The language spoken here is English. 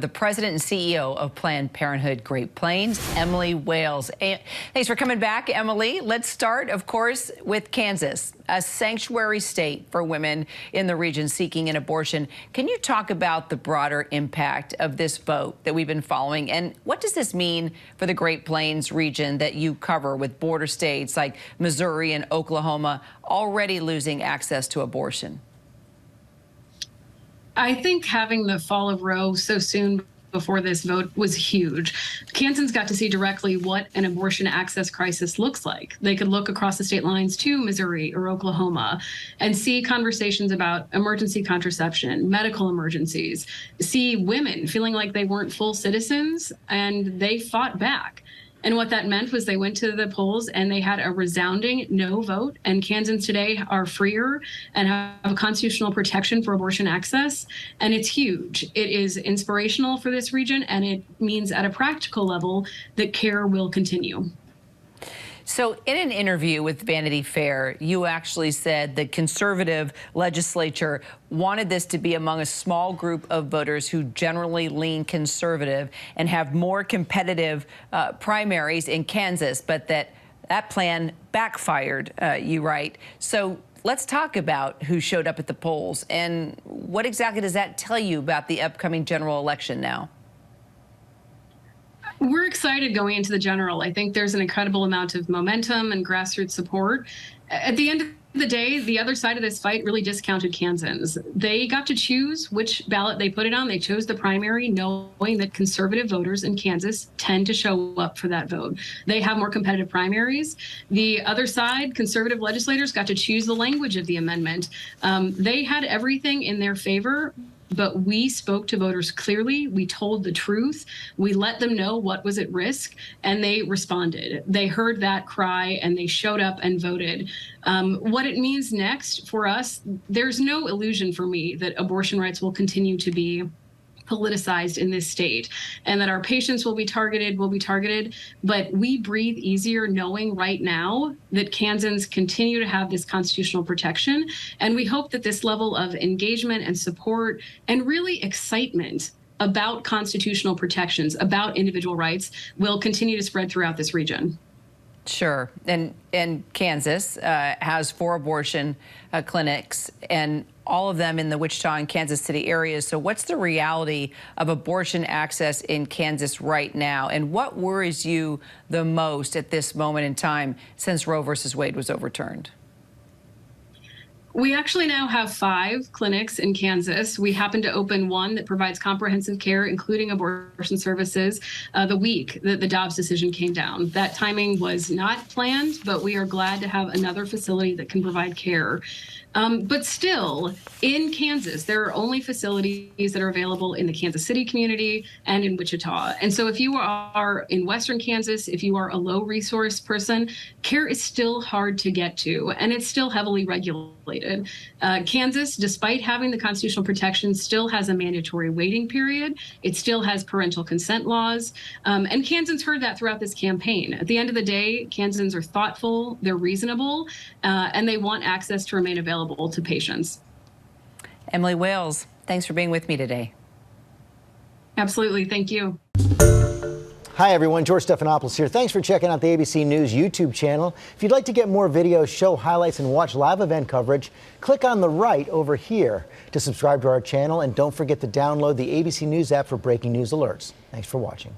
The president and CEO of Planned Parenthood Great Plains, Emily Wales. Thanks for coming back, Emily. Let's start, of course, with Kansas, a sanctuary state for women in the region seeking an abortion. Can you talk about the broader impact of this vote that we've been following? And what does this mean for the Great Plains region that you cover, with border states like Missouri and Oklahoma already losing access to abortion? I think having the fall of Roe so soon before this vote was huge. Kansans got to see directly what an abortion access crisis looks like. They could look across the state lines to Missouri or Oklahoma and see conversations about emergency contraception, medical emergencies, see women feeling like they weren't full citizens, and they fought back. And what that meant was they went to the polls and they had a resounding no vote. And Kansans today are freer and have constitutional protection for abortion access. And it's huge. It is inspirational for this region. And it means at a practical level that care will continue. So in an interview with Vanity Fair, you actually said the conservative legislature wanted this to be among a small group of voters who generally lean conservative and have more competitive primaries in Kansas, but that plan backfired, you write. So let's talk about who showed up at the polls and what exactly does that tell you about the upcoming general election now? We're excited going into the general. I think there's an incredible amount of momentum and grassroots support. At the end of the day, the other side of this fight really discounted Kansans. They got to choose which ballot they put it on. They chose the primary, knowing that conservative voters in Kansas tend to show up for that vote. They have more competitive primaries. The other side, conservative legislators, got to choose the language of the amendment. They had everything in their favor. But we spoke to voters clearly. We told the truth. We let them know what was at risk, and they responded. They heard that cry, and they showed up and voted. What it means next for us, there's no illusion for me that abortion rights will continue to be politicized in this state, and that our patients will be targeted, but we breathe easier knowing right now that Kansans continue to have this constitutional protection. And we hope that this level of engagement and support and really excitement about constitutional protections, about individual rights, will continue to spread throughout this region. Sure. And Kansas has 4 abortion clinics, and all of them in the Wichita and Kansas City areas. So what's the reality of abortion access in Kansas right now? And what worries you the most at this moment in time since Roe versus Wade was overturned? We actually now have 5 clinics in Kansas. We happen to open one that provides comprehensive care, including abortion services, the week that the Dobbs decision came down. That timing was not planned, but we are glad to have another facility that can provide care. But still, in Kansas, there are only facilities that are available in the Kansas City community and in Wichita. And so if you are in Western Kansas, if you are a low resource person, care is still hard to get to, and it's still heavily regulated. Kansas, despite having the constitutional protection, still has a mandatory waiting period. It still has parental consent laws. And Kansans heard that throughout this campaign. At the end of the day, Kansans are thoughtful, they're reasonable, and they want access to remain available to patients. Emily Wales, thanks for being with me today. Absolutely. Thank you. Hi, everyone. George Stephanopoulos here. Thanks for checking out the ABC News YouTube channel. If you'd like to get more videos, show highlights, and watch live event coverage, click on the right over here to subscribe to our channel. And don't forget to download the ABC News app for breaking news alerts. Thanks for watching.